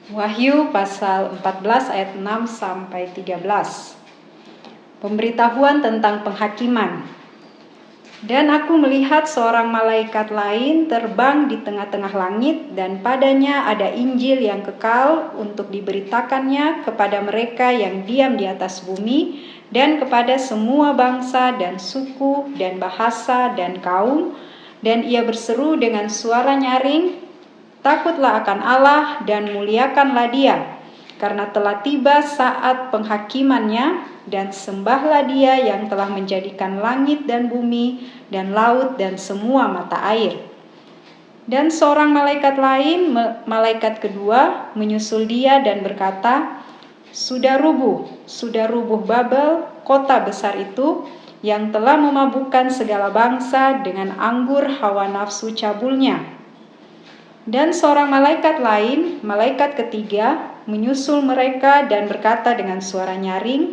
Wahyu pasal 14 ayat 6 sampai 13. Pemberitahuan tentang penghakiman. Dan aku melihat seorang malaikat lain terbang di tengah-tengah langit, dan padanya ada Injil yang kekal untuk diberitakannya kepada mereka yang diam di atas bumi, dan kepada semua bangsa dan suku dan bahasa dan kaum. Dan ia berseru dengan suara nyaring, "Takutlah akan Allah dan muliakanlah Dia, karena telah tiba saat penghakimannya, dan sembahlah Dia yang telah menjadikan langit dan bumi dan laut dan semua mata air." Dan seorang malaikat lain, malaikat kedua, menyusul dia dan berkata, sudah rubuh Babel, kota besar itu, yang telah memabukkan segala bangsa dengan anggur hawa nafsu cabulnya." Dan seorang malaikat lain, malaikat ketiga, menyusul mereka dan berkata dengan suara nyaring,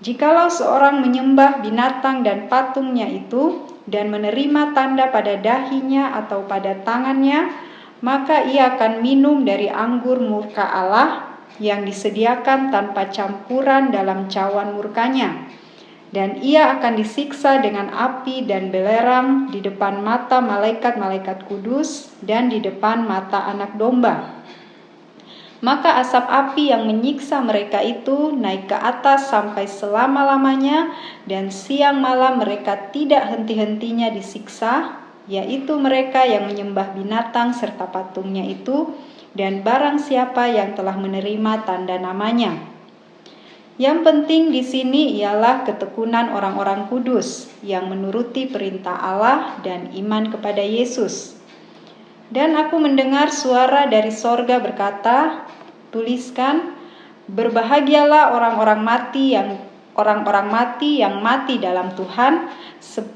"Jikalau seorang menyembah binatang dan patungnya itu, dan menerima tanda pada dahinya atau pada tangannya, maka ia akan minum dari anggur murka Allah yang disediakan tanpa campuran dalam cawan murkanya. Dan ia akan disiksa dengan api dan belerang di depan mata malaikat-malaikat kudus dan di depan mata Anak Domba. Maka asap api yang menyiksa mereka itu naik ke atas sampai selama-lamanya, dan siang malam mereka tidak henti-hentinya disiksa, yaitu mereka yang menyembah binatang serta patungnya itu, dan barang siapa yang telah menerima tanda namanya. Yang penting di sini ialah ketekunan orang-orang kudus yang menuruti perintah Allah dan iman kepada Yesus. Dan aku mendengar suara dari sorga berkata, "Tuliskan, berbahagialah orang-orang mati yang mati dalam Tuhan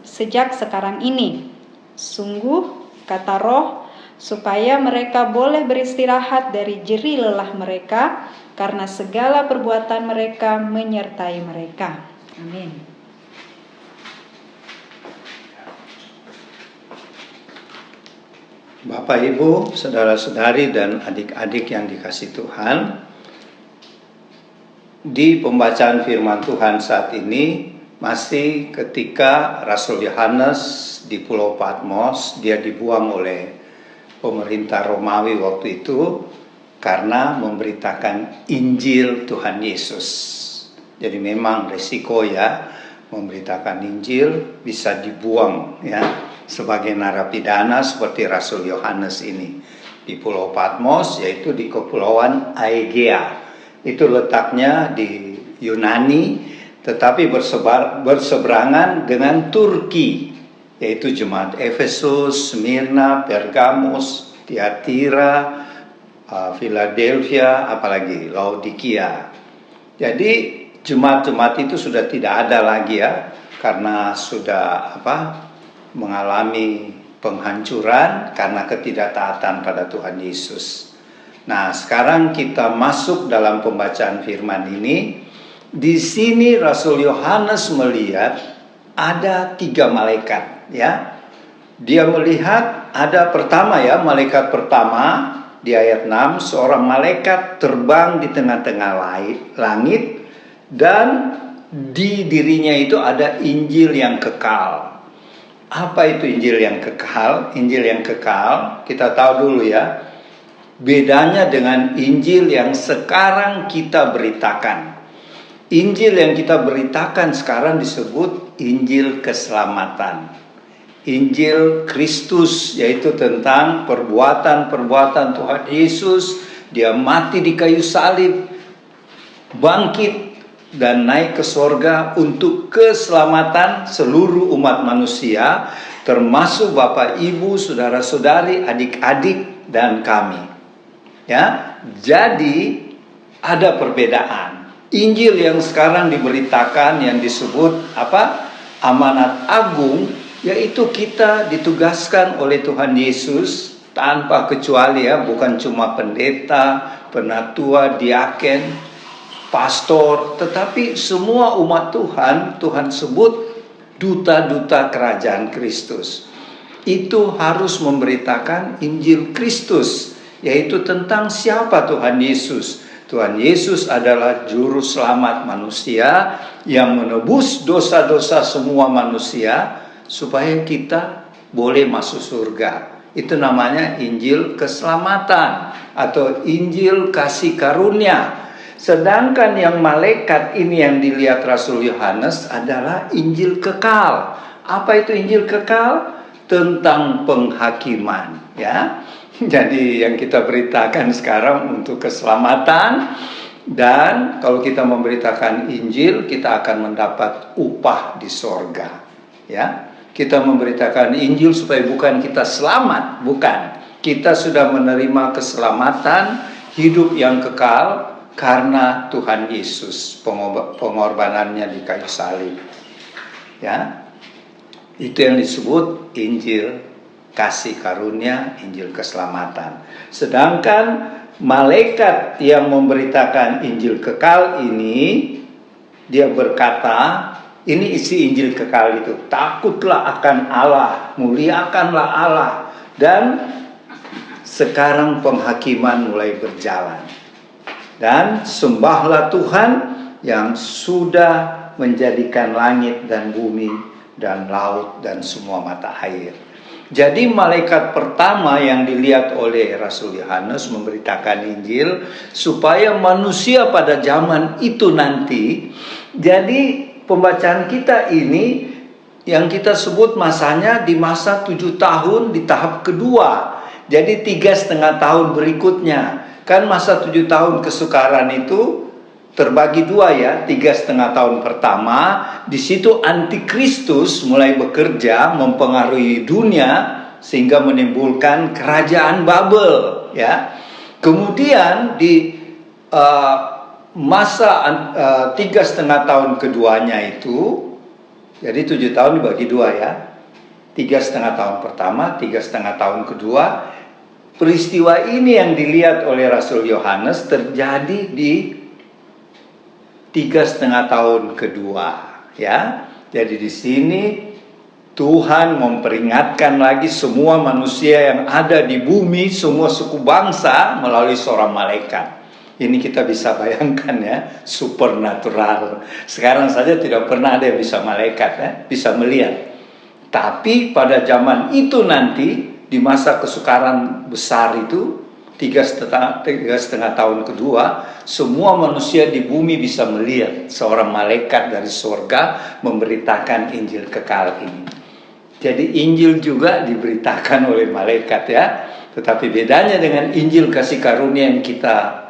sejak sekarang ini. Sungguh, kata Roh, supaya mereka boleh beristirahat dari jerih lelah mereka, karena segala perbuatan mereka menyertai mereka." Amin. Bapak, Ibu, saudara-saudari, dan adik-adik yang dikasihi Tuhan, di pembacaan firman Tuhan saat ini masih ketika Rasul Yohanes di Pulau Patmos, dia dibuang oleh pemerintah Romawi waktu itu karena memberitakan Injil Tuhan Yesus. Jadi memang resiko ya, memberitakan Injil bisa dibuang ya, sebagai narapidana seperti Rasul Yohanes ini di Pulau Patmos, yaitu di Kepulauan Aegea. Itu letaknya di Yunani, tetapi berseberangan dengan Turki, yaitu jemaat Efesus, Smyrna, Pergamus, Tiatira, Philadelphia, apalagi Laodikia. Jadi jemaat-jemaat itu sudah tidak ada lagi ya, karena sudah mengalami penghancuran karena ketidaktaatan pada Tuhan Yesus. Nah, sekarang kita masuk dalam pembacaan firman ini. Di sini Rasul Yohanes melihat ada 3 malaikat ya. Dia melihat ada pertama ya, malaikat pertama di ayat 6, seorang malaikat terbang di tengah-tengah langit, dan di dirinya itu ada Injil yang kekal. Apa itu Injil yang kekal? Injil yang kekal, kita tahu dulu ya, bedanya dengan Injil yang sekarang kita beritakan. Injil yang kita beritakan sekarang disebut Injil keselamatan, Injil Kristus, yaitu tentang perbuatan-perbuatan Tuhan Yesus. Dia mati di kayu salib, bangkit dan naik ke sorga untuk keselamatan seluruh umat manusia, termasuk Bapak, Ibu, saudara-saudari, adik-adik, dan kami. Ya, jadi ada perbedaan. Injil yang sekarang diberitakan yang disebut amanat agung, yaitu kita ditugaskan oleh Tuhan Yesus tanpa kecuali ya, bukan cuma pendeta, penatua, diaken, pastor, tetapi semua umat Tuhan sebut duta-duta kerajaan Kristus. Itu harus memberitakan Injil Kristus yaitu tentang siapa Tuhan Yesus. Tuhan Yesus adalah juru selamat manusia yang menebus dosa-dosa semua manusia supaya kita boleh masuk surga. Itu namanya Injil keselamatan atau Injil kasih karunia. Sedangkan yang malaikat ini yang dilihat Rasul Yohanes adalah Injil kekal. Apa itu Injil kekal? Tentang penghakiman, ya. Jadi yang kita beritakan sekarang untuk keselamatan, dan kalau kita memberitakan Injil, kita akan mendapat upah di sorga, ya. Kita memberitakan Injil supaya bukan kita selamat, bukan. Kita sudah menerima keselamatan, hidup yang kekal karena Tuhan Yesus, pengorbanannya di kayu salib. Ya. Itu yang disebut Injil kasih karunia, Injil keselamatan. Sedangkan malaikat yang memberitakan Injil kekal ini, dia berkata, ini isi Injil kekal itu, takutlah akan Allah, muliakanlah Allah, dan sekarang penghakiman mulai berjalan. Dan sembahlah Tuhan yang sudah menjadikan langit dan bumi dan laut dan semua mata air. Jadi malaikat pertama yang dilihat oleh Rasul Yohanes memberitakan Injil supaya manusia pada zaman itu nanti. Jadi pembacaan kita ini yang kita sebut masanya di masa 7 tahun di tahap kedua. Jadi 3,5 tahun berikutnya. Kan masa 7 tahun kesukaran itu terbagi 2 ya, 3,5 tahun pertama, di situ antikristus mulai bekerja mempengaruhi dunia sehingga menimbulkan kerajaan Babel, ya. Kemudian di masa 3,5 tahun keduanya itu, jadi 7 tahun dibagi 2 ya, 3,5 tahun pertama, 3,5 tahun kedua. Peristiwa ini yang dilihat oleh Rasul Yohanes terjadi di 3,5 tahun kedua, ya. Jadi di sini Tuhan memperingatkan lagi semua manusia yang ada di bumi, semua suku bangsa melalui seorang malaikat. Ini kita bisa bayangkan ya, supernatural. Sekarang saja tidak pernah ada yang bisa malaikat ya, bisa melihat. Tapi pada zaman itu nanti di masa kesukaran besar itu 3,5 tahun kedua, semua manusia di bumi bisa melihat seorang malaikat dari surga memberitakan Injil kekal ini. Jadi Injil juga diberitakan oleh malaikat ya. Tetapi bedanya dengan Injil kasih karunia yang kita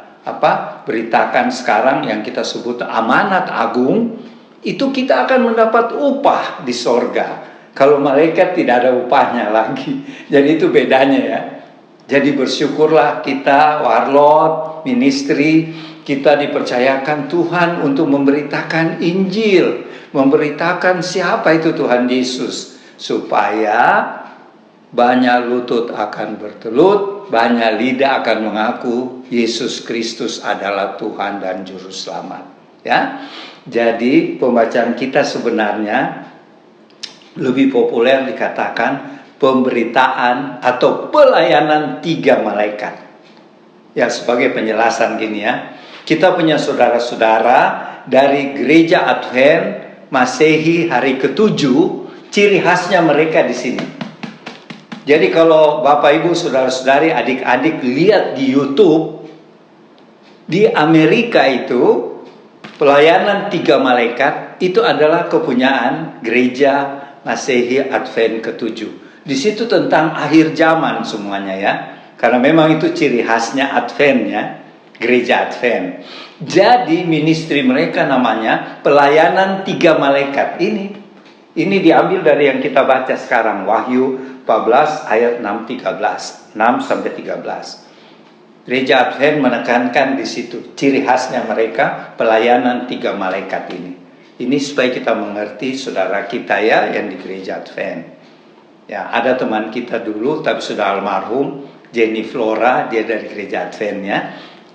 beritakan sekarang, yang kita sebut amanat agung, itu kita akan mendapat upah di surga. Kalau malaikat tidak ada upahnya lagi. Jadi itu bedanya ya. Jadi bersyukurlah kita, warlot, ministry, kita dipercayakan Tuhan untuk memberitakan Injil, memberitakan siapa itu Tuhan Yesus, supaya banyak lutut akan bertelut, banyak lidah akan mengaku Yesus Kristus adalah Tuhan dan Juru Selamat. Ya, jadi pembacaan kita sebenarnya lebih populer dikatakan pemberitaan atau pelayanan 3 malaikat. Ya, sebagai penjelasan gini ya. Kita punya saudara-saudara dari gereja Advent Masehi hari ke-7, ciri khasnya mereka di sini. Jadi kalau Bapak Ibu, saudara-saudari, adik-adik lihat di YouTube, di Amerika itu pelayanan 3 malaikat itu adalah kepunyaan gereja Masehi Advent ke-7. Di situ tentang akhir zaman semuanya ya. Karena memang itu ciri khasnya Advent ya, gereja Advent. Jadi ministry mereka namanya pelayanan 3 malaikat ini. Ini diambil dari yang kita baca sekarang, Wahyu 14 ayat 6 sampai 13. Gereja Advent menekankan di situ ciri khasnya mereka pelayanan 3 malaikat ini. Ini supaya kita mengerti saudara kita ya yang di gereja Advent. Ya, ada teman kita dulu tapi sudah almarhum, Jenny Flora, dia dari gereja Advent ya,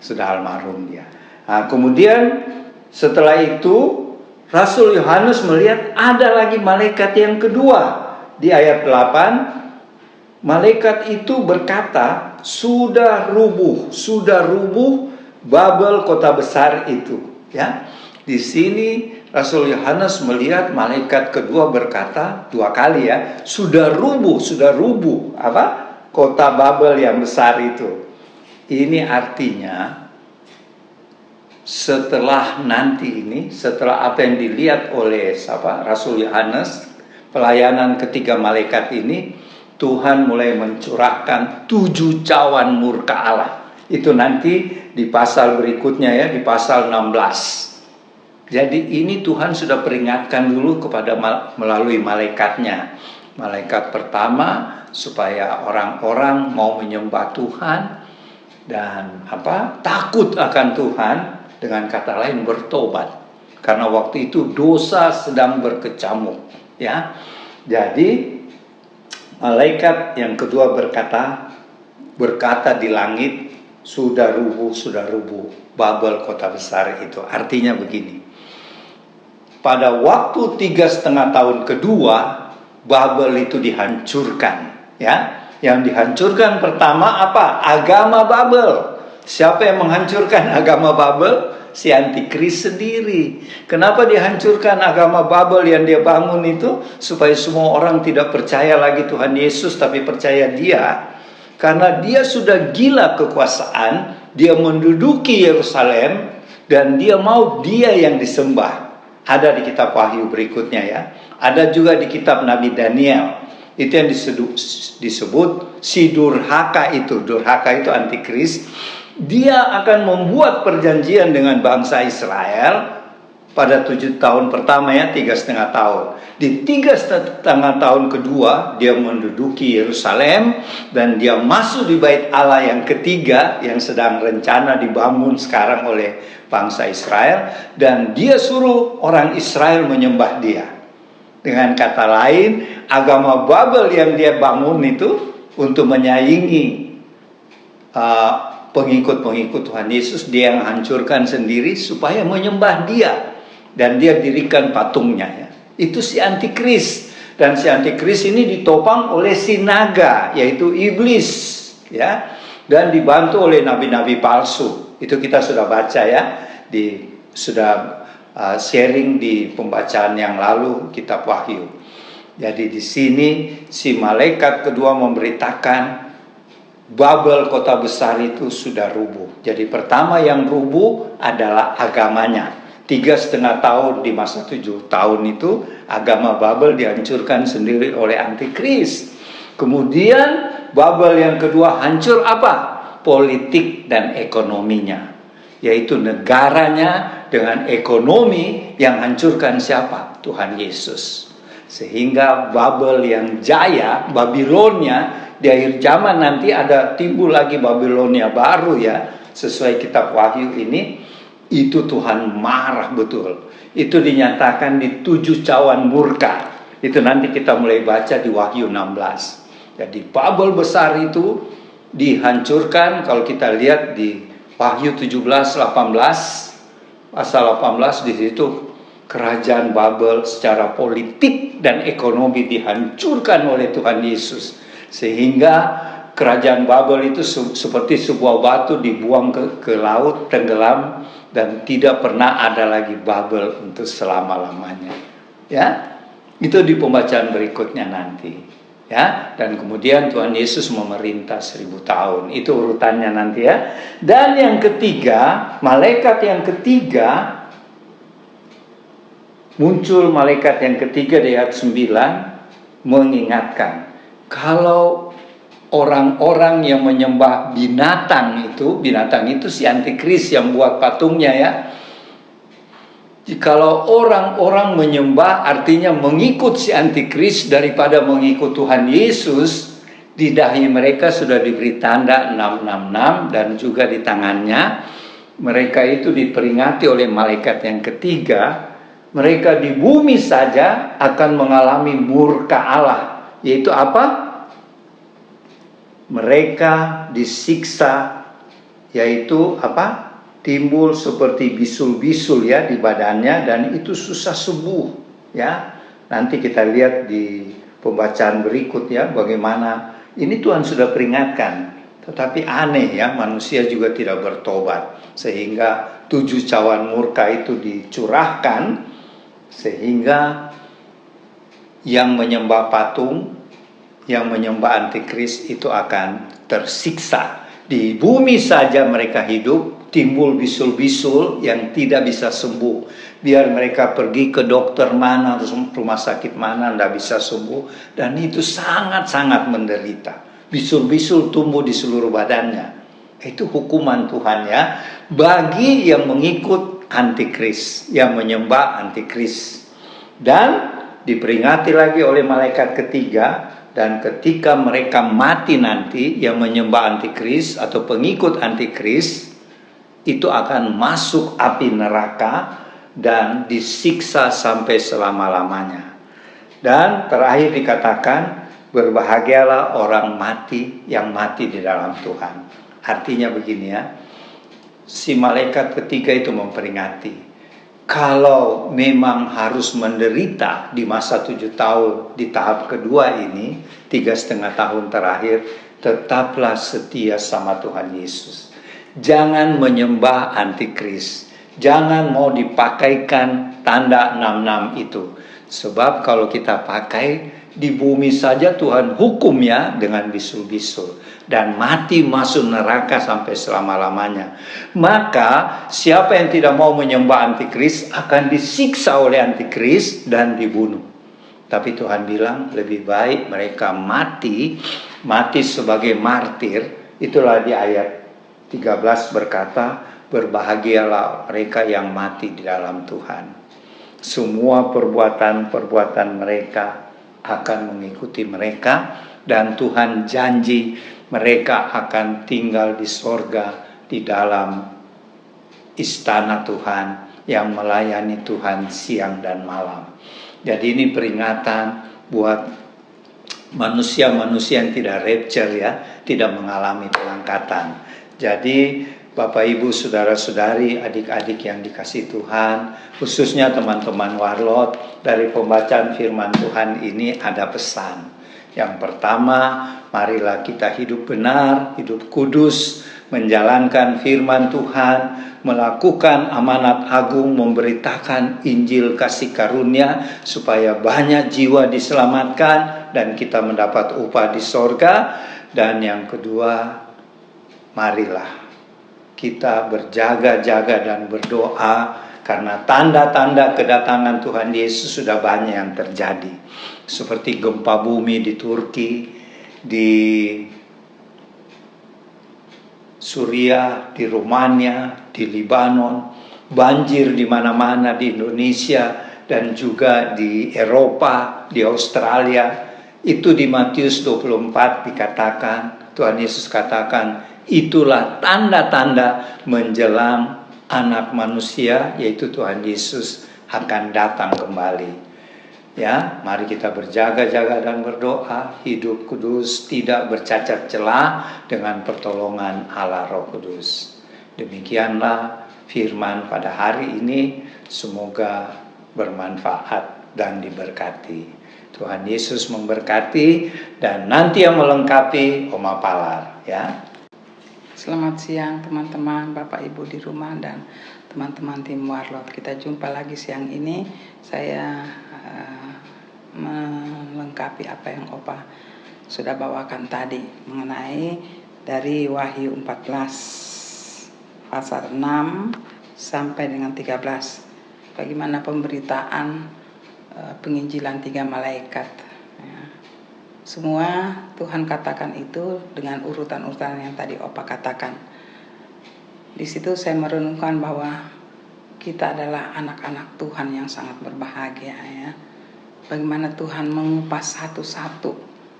sudah almarhum dia. Nah, kemudian setelah itu Rasul Yohanes melihat ada lagi malaikat yang kedua. Di ayat 8, malaikat itu berkata, sudah rubuh Babel kota besar itu, ya. Di sini Rasul Yohanes melihat malaikat kedua berkata dua kali, ya, sudah rubuh apa? Kota Babel yang besar itu. Ini artinya setelah apa yang dilihat oleh Rasul Yohanes, pelayanan ketiga malaikat ini, Tuhan mulai mencurahkan 7 cawan murka Allah. Itu nanti di pasal berikutnya, ya, di pasal 16. Jadi ini Tuhan sudah peringatkan dulu kepada melalui malaikatnya. Malaikat pertama supaya orang-orang mau menyembah Tuhan dan takut akan Tuhan, dengan kata lain bertobat. Karena waktu itu dosa sedang berkecamuk, ya. Jadi malaikat yang kedua berkata di langit, sudah rubuh Babel kota besar itu. Artinya begini, pada waktu 3,5 tahun kedua Babel itu dihancurkan, ya. Yang dihancurkan pertama apa? Agama Babel. Siapa yang menghancurkan agama Babel? Si antikris sendiri. Kenapa dihancurkan agama Babel yang dia bangun itu? Supaya semua orang tidak percaya lagi Tuhan Yesus, tapi percaya dia. Karena dia sudah gila kekuasaan, dia menduduki Yerusalem, dan dia mau dia yang disembah. Ada di kitab Wahyu berikutnya, ya. Ada juga di kitab Nabi Daniel. Itu yang disebut si Durhaka itu. Durhaka itu antikris. Dia akan membuat perjanjian dengan bangsa Israel pada 7 tahun pertama, ya, 3,5 tahun. Di 3,5 tahun kedua dia menduduki Yerusalem dan dia masuk di bait Allah yang ketiga yang sedang rencana dibangun sekarang oleh bangsa Israel, dan dia suruh orang Israel menyembah dia. Dengan kata lain, agama Babel yang dia bangun itu untuk menyaingi pengikut-pengikut Tuhan Yesus, dia yang hancurkan sendiri supaya menyembah dia, dan dia dirikan patungnya, ya. Itu si antikris, dan si antikris ini ditopang oleh si naga, yaitu iblis, ya, dan dibantu oleh nabi-nabi palsu. Itu kita sudah baca, ya, sharing di pembacaan yang lalu kitab Wahyu. Jadi di sini si malaikat kedua memberitakan Babel kota besar itu sudah rubuh. Jadi pertama yang rubuh adalah agamanya. 3,5 tahun di masa 7 tahun itu agama Babel dihancurkan sendiri oleh antikris. Kemudian Babel yang kedua hancur apa? Politik dan ekonominya. Yaitu negaranya dengan ekonomi yang hancurkan siapa? Tuhan Yesus. Sehingga Babel yang jaya, Babilonia, di akhir zaman nanti ada timbul lagi Babilonia baru, ya, sesuai kitab Wahyu ini. Itu Tuhan marah betul. Itu dinyatakan di 7 cawan murka. Itu nanti kita mulai baca di Wahyu 16. Jadi Babel besar itu dihancurkan. Kalau kita lihat di Wahyu 17:18, pasal 18, di situ kerajaan Babel secara politik dan ekonomi dihancurkan oleh Tuhan Yesus. Sehingga kerajaan Babel itu seperti sebuah batu dibuang ke laut, tenggelam, dan tidak pernah ada lagi Babel untuk selama-lamanya. Ya, itu di pembacaan berikutnya nanti. Ya, dan kemudian Tuhan Yesus memerintah 1000 tahun. Itu urutannya nanti, ya. Dan yang ketiga, malaikat yang ketiga, muncul malaikat yang ketiga di ayat 9 mengingatkan, kalau orang-orang yang menyembah binatang itu si antikris yang buat patungnya, ya. Jikalau orang-orang menyembah artinya mengikut si antikris daripada mengikut Tuhan Yesus, di dahi mereka sudah diberi tanda 666 dan juga di tangannya. Mereka itu diperingati oleh malaikat yang ketiga. Mereka di bumi saja akan mengalami murka Allah. Yaitu apa? Mereka disiksa, yaitu apa? Timbul seperti bisul-bisul, ya, di badannya, dan itu susah sembuh, ya. Nanti kita lihat di pembacaan berikut, ya, bagaimana ini Tuhan sudah peringatkan Tetapi aneh ya, manusia juga tidak bertobat. Sehingga 7 cawan murka itu dicurahkan, sehingga yang menyembah patung, yang menyembah antikris itu akan tersiksa. Di bumi saja mereka hidup, timbul bisul-bisul yang tidak bisa sembuh. Biar mereka pergi ke dokter mana, rumah sakit mana, tidak bisa sembuh. Dan itu sangat-sangat menderita. Bisul-bisul tumbuh di seluruh badannya. Itu hukuman Tuhan ya, bagi yang mengikut antikris, yang menyembah antikris. Dan diperingati lagi oleh malaikat ketiga, dan ketika mereka mati nanti, yang menyembah antikris atau pengikut antikris itu akan masuk api neraka dan disiksa sampai selama-lamanya. Dan terakhir dikatakan, berbahagialah orang mati yang mati di dalam Tuhan. Artinya begini ya, si malaikat ketiga itu memperingati, kalau memang harus menderita di masa 7 tahun di tahap kedua ini, 3,5 tahun terakhir, tetaplah setia sama Tuhan Yesus. Jangan menyembah antikris. Jangan mau dipakaikan tanda 66 itu. Sebab kalau kita pakai, di bumi saja Tuhan hukumnya dengan bisul-bisul. Dan mati masuk neraka sampai selama-lamanya. Maka siapa yang tidak mau menyembah antikris akan disiksa oleh antikris dan dibunuh. Tapi Tuhan bilang lebih baik mereka mati sebagai martir. Itulah di ayat 13 berkata, berbahagialah mereka yang mati di dalam Tuhan. Semua perbuatan-perbuatan mereka akan mengikuti mereka, dan Tuhan janji mereka akan tinggal di sorga, di dalam istana Tuhan, yang melayani Tuhan siang dan malam. Jadi ini peringatan buat manusia-manusia yang tidak rapture ya, tidak mengalami pengangkatan. Jadi Bapak Ibu, saudara-saudari, adik-adik yang dikasihi Tuhan, khususnya teman-teman Warlot, dari pembacaan firman Tuhan ini ada pesan. Yang pertama, marilah kita hidup benar, hidup kudus, menjalankan firman Tuhan, melakukan amanat agung, memberitakan Injil kasih karunia, supaya banyak jiwa diselamatkan dan kita mendapat upah di sorga. Dan yang kedua, marilah kita berjaga-jaga dan berdoa, karena tanda-tanda kedatangan Tuhan Yesus sudah banyak yang terjadi. Seperti gempa bumi di Turki, di Suriah, di Rumania, di Libanon, banjir di mana-mana di Indonesia, dan juga di Eropa, di Australia. Itu di Matius 24 dikatakan, Tuhan Yesus katakan, itulah tanda-tanda menjelang anak manusia, yaitu Tuhan Yesus akan datang kembali. Ya, mari kita berjaga-jaga dan berdoa, hidup kudus, tidak bercacat celah dengan pertolongan Allah Roh Kudus. Demikianlah firman pada hari ini, semoga bermanfaat dan diberkati. Tuhan Yesus memberkati, dan nanti yang melengkapi Oma Palar ya. Selamat siang teman-teman, Bapak Ibu di rumah dan teman-teman tim Warlot. Kita jumpa lagi siang ini. Saya melengkapi apa yang Opa sudah bawakan tadi mengenai dari Wahyu 14 pasal 6 sampai dengan 13. Bagaimana pemberitaan penginjilan 3 malaikat. Semua Tuhan katakan itu dengan urutan-urutan yang tadi Opa katakan. Di situ saya merenungkan bahwa kita adalah anak-anak Tuhan yang sangat berbahagia ya. Bagaimana Tuhan mengupas satu-satu.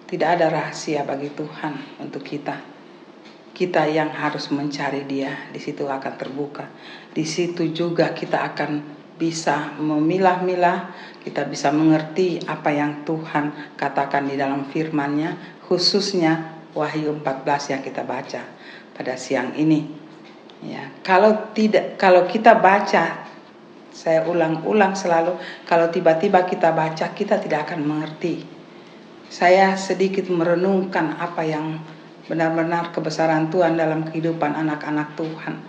Tidak ada rahasia bagi Tuhan untuk kita. Kita yang harus mencari Dia, di situ akan terbuka. Di situ juga kita akan bisa memilah-milah, kita bisa mengerti apa yang Tuhan katakan di dalam firman-Nya, khususnya Wahyu 14 yang kita baca pada siang ini. Ya, kalau kita baca, saya ulang-ulang selalu, kalau tiba-tiba kita baca, kita tidak akan mengerti. Saya sedikit merenungkan apa yang benar-benar kebesaran Tuhan dalam kehidupan anak-anak Tuhan.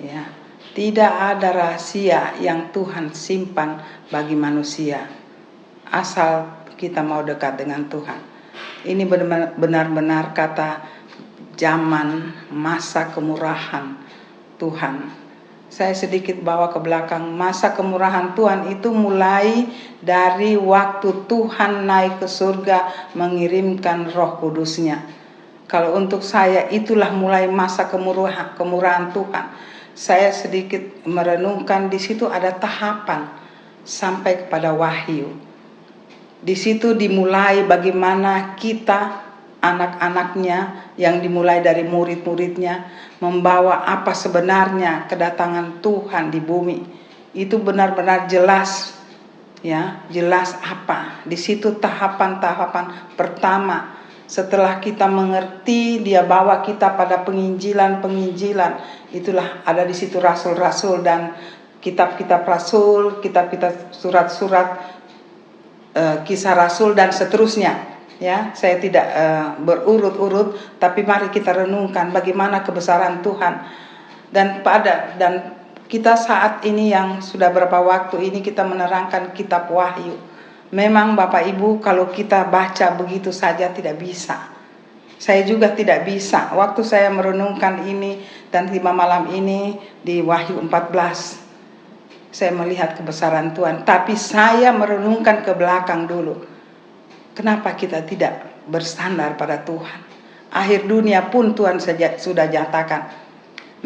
Ya, tidak ada rahasia yang Tuhan simpan bagi manusia, asal kita mau dekat dengan Tuhan. Ini benar-benar kata zaman masa kemurahan Tuhan. Saya sedikit bawa ke belakang. Masa kemurahan Tuhan itu mulai dari waktu Tuhan naik ke surga mengirimkan Roh Kudus-Nya. Kalau untuk saya itulah mulai masa kemurahan Tuhan. Saya sedikit merenungkan, di situ ada tahapan sampai kepada wahyu. Di situ dimulai bagaimana kita anak-anaknya yang dimulai dari murid-muridnya membawa apa sebenarnya kedatangan Tuhan di bumi. Itu benar-benar jelas, ya, jelas apa. Di situ tahapan-tahapan pertama. Setelah kita mengerti, dia bawa kita pada penginjilan. Itulah ada di situ rasul-rasul dan kitab-kitab rasul, kitab-kitab surat-surat, kisah rasul dan seterusnya. Ya, saya tidak berurut-urut, tapi mari kita renungkan bagaimana kebesaran Tuhan. Dan kita saat ini yang sudah berapa waktu ini kita menerangkan kitab Wahyu. Memang Bapak Ibu, kalau kita baca begitu saja tidak bisa. Saya juga tidak bisa. Waktu saya merenungkan ini dan 5 malam ini di Wahyu 14, saya melihat kebesaran Tuhan. Tapi saya merenungkan ke belakang dulu. Kenapa kita tidak bersandar pada Tuhan? Akhir dunia pun Tuhan sudah nyatakan.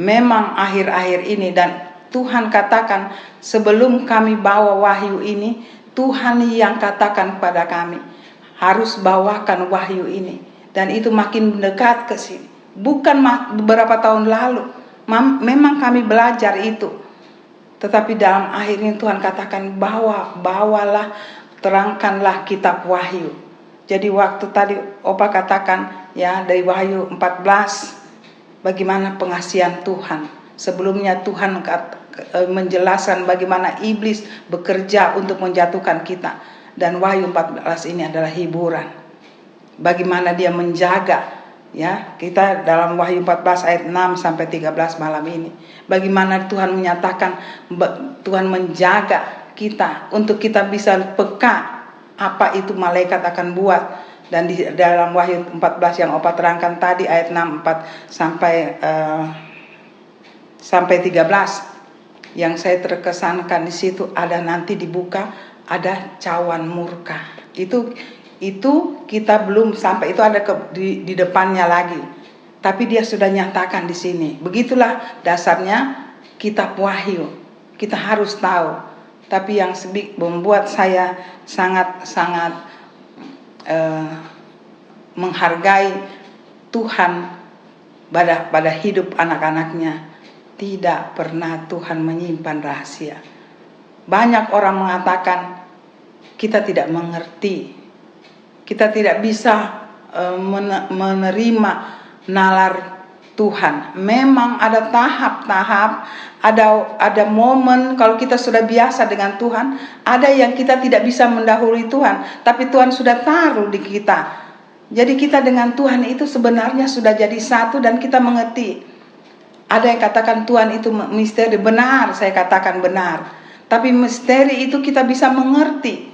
Memang akhir-akhir ini, dan Tuhan katakan sebelum kami bawa wahyu ini, Tuhan yang katakan pada kami harus bawakan wahyu ini. Dan itu makin mendekat ke sini. Bukan beberapa tahun lalu. Memang kami belajar itu. Tetapi dalam akhirnya Tuhan katakan bawalah, terangkanlah kitab Wahyu. Jadi waktu tadi Opa katakan ya dari Wahyu 14 bagaimana pengasihan Tuhan. Sebelumnya Tuhan menjelaskan bagaimana iblis bekerja untuk menjatuhkan kita. Dan Wahyu 14 ini adalah hiburan. Bagaimana dia menjaga, ya, kita dalam Wahyu 14 ayat 6 sampai 13 malam ini. Bagaimana Tuhan menyatakan, Tuhan menjaga kita untuk kita bisa peka apa itu malaikat akan buat. Dan di dalam Wahyu 14 yang Opa terangkan tadi ayat 6 4 sampai 13, yang saya terkesankan di situ ada nanti dibuka ada cawan murka. Itu kita belum sampai, itu ada di depannya lagi. Tapi dia sudah nyatakan di sini. Begitulah dasarnya kitab Wahyu. Kita harus tahu. Tapi yang membuat saya sangat menghargai Tuhan pada hidup anak-anaknya. Tidak pernah Tuhan menyimpan rahasia. Banyak orang mengatakan kita tidak mengerti. Kita tidak bisa menerima nalar Tuhan. Memang ada tahap-tahap, ada momen kalau kita sudah biasa dengan Tuhan, ada yang kita tidak bisa mendahului Tuhan, tapi Tuhan sudah taruh di kita. Jadi kita dengan Tuhan itu sebenarnya sudah jadi satu dan kita mengerti. Ada yang katakan Tuhan itu misteri, benar, saya katakan benar. Tapi misteri itu kita bisa mengerti.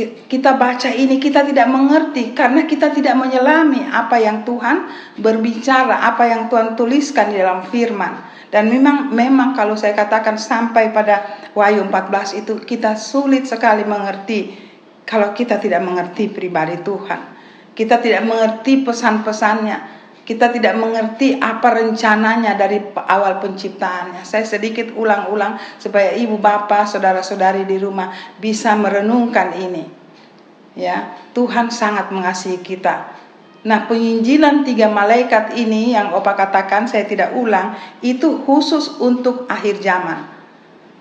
Kita baca ini kita tidak mengerti karena kita tidak menyelami apa yang Tuhan berbicara, apa yang Tuhan tuliskan di dalam firman. Dan memang kalau saya katakan sampai pada Wahyu 14 itu kita sulit sekali mengerti kalau kita tidak mengerti pribadi Tuhan. Kita tidak mengerti pesan-pesannya. Kita tidak mengerti apa rencananya dari awal penciptaannya. Saya sedikit ulang-ulang supaya ibu bapak, saudara-saudari di rumah bisa merenungkan ini. Ya, Tuhan sangat mengasihi kita. Nah, penginjilan 3 malaikat ini yang Opa katakan, saya tidak ulang, itu khusus untuk akhir zaman.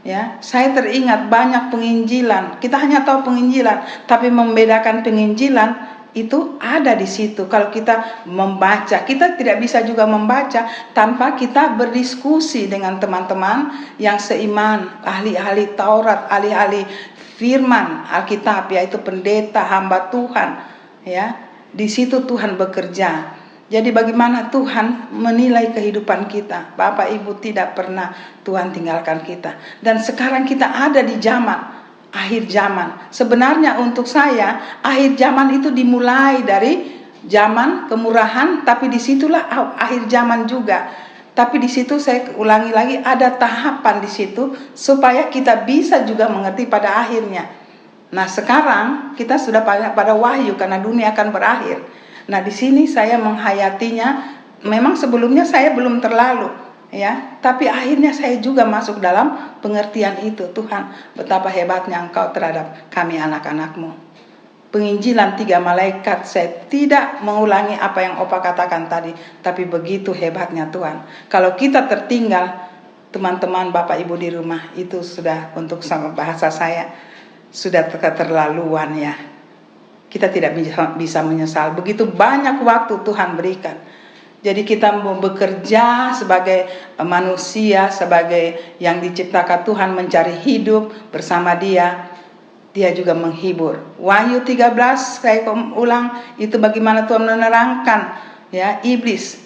Ya, saya teringat banyak penginjilan. Kita hanya tahu penginjilan, tapi membedakan penginjilan itu ada di situ. Kalau kita membaca, kita tidak bisa juga membaca tanpa kita berdiskusi dengan teman-teman yang seiman, ahli-ahli Taurat, ahli-ahli firman Alkitab, yaitu pendeta, hamba Tuhan. Ya, di situ Tuhan bekerja. Jadi bagaimana Tuhan menilai kehidupan kita? Bapak Ibu, tidak pernah Tuhan tinggalkan kita. Dan sekarang kita ada di zaman akhir zaman. Sebenarnya untuk saya, akhir zaman itu dimulai dari zaman kemurahan, tapi disitulah akhir zaman juga. Tapi di situ saya ulangi lagi, ada tahapan di situ supaya kita bisa juga mengerti pada akhirnya. Nah, sekarang kita sudah pada wahyu karena dunia akan berakhir. Nah, di sini saya menghayatinya. Memang sebelumnya saya belum terlalu, ya, tapi akhirnya saya juga masuk dalam pengertian itu. Tuhan, betapa hebatnya Engkau terhadap kami anak-anak-Mu. Penginjilan 3 malaikat, saya tidak mengulangi apa yang Opa katakan tadi, tapi begitu hebatnya Tuhan. Kalau kita tertinggal, teman-teman Bapak Ibu di rumah, itu sudah, untuk sama bahasa saya, sudah keterlaluan ya. Kita tidak bisa menyesal. Begitu banyak waktu Tuhan berikan. Jadi kita mau bekerja sebagai manusia, sebagai yang diciptakan Tuhan, mencari hidup bersama Dia. Dia juga menghibur. Wahyu 13, saya ulang, itu bagaimana Tuhan menerangkan ya iblis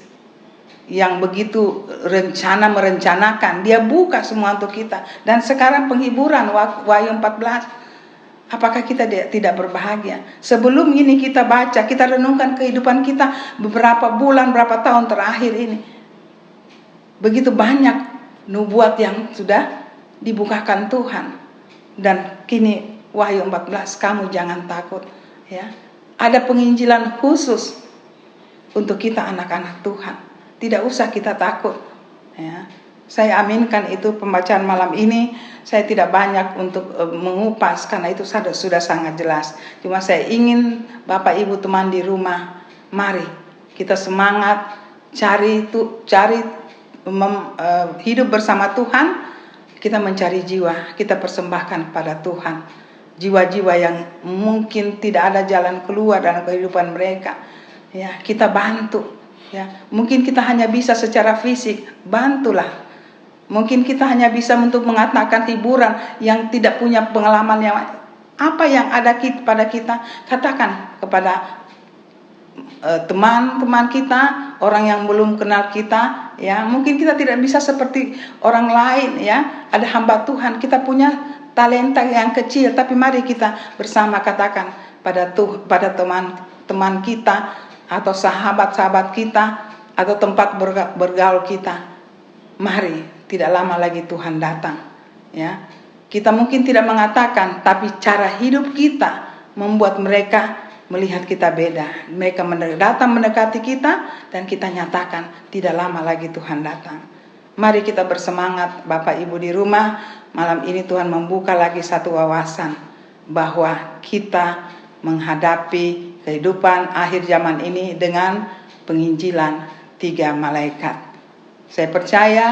yang begitu merencanakan. Dia buka semua untuk kita. Dan sekarang penghiburan, Wahyu 14. Apakah kita tidak berbahagia? Sebelum ini kita baca, kita renungkan kehidupan kita beberapa bulan, berapa tahun terakhir ini. Begitu banyak nubuat yang sudah dibukakan Tuhan. Dan kini Wahyu 14, kamu jangan takut. Ya, ada penginjilan khusus untuk kita anak-anak Tuhan. Tidak usah kita takut. Ya. Saya aminkan itu pembacaan malam ini. Saya tidak banyak untuk mengupas karena itu sudah sangat jelas. Cuma saya ingin Bapak Ibu teman di rumah, mari kita semangat hidup bersama Tuhan. Kita mencari jiwa, kita persembahkan kepada Tuhan. Jiwa-jiwa yang mungkin tidak ada jalan keluar dalam kehidupan mereka. Ya, kita bantu. Ya, mungkin kita hanya bisa secara fisik, bantulah. Mungkin kita hanya bisa untuk mengatakan hiburan yang tidak punya pengalaman yang apa yang ada pada kita, katakan kepada teman-teman kita, orang yang belum kenal kita, ya. Mungkin kita tidak bisa seperti orang lain, ya. Ada hamba Tuhan, kita punya talenta yang kecil, tapi mari kita bersama katakan pada teman-teman kita atau sahabat-sahabat kita atau tempat bergaul kita, mari. Tidak lama lagi Tuhan datang, ya. Kita mungkin tidak mengatakan, tapi cara hidup kita membuat mereka melihat kita beda. Mereka datang mendekati kita dan kita nyatakan tidak lama lagi Tuhan datang. Mari kita bersemangat Bapak Ibu di rumah. Malam ini Tuhan membuka lagi satu wawasan bahwa kita menghadapi kehidupan akhir zaman ini dengan penginjilan 3 malaikat. Saya percaya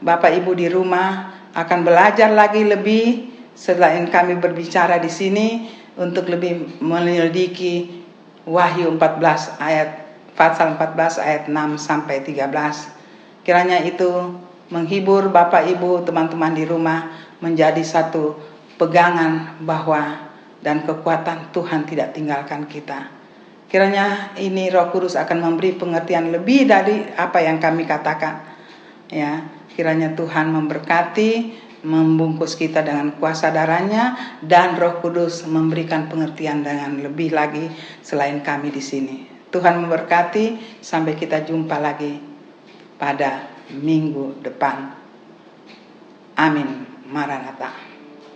Bapak Ibu di rumah akan belajar lagi lebih selain kami berbicara di sini untuk lebih menyelidiki Wahyu 14 pasal 14 ayat 6 sampai 13. Kiranya itu menghibur Bapak Ibu, teman-teman di rumah, menjadi satu pegangan bahwa dan kekuatan Tuhan tidak tinggalkan kita. Kiranya ini Roh Kudus akan memberi pengertian lebih dari apa yang kami katakan. Ya, kiranya Tuhan memberkati, membungkus kita dengan kuasa darah-Nya, dan Roh Kudus memberikan pengertian dengan lebih lagi selain kami di sini. Tuhan memberkati, sampai kita jumpa lagi pada minggu depan. Amin. Maranatha.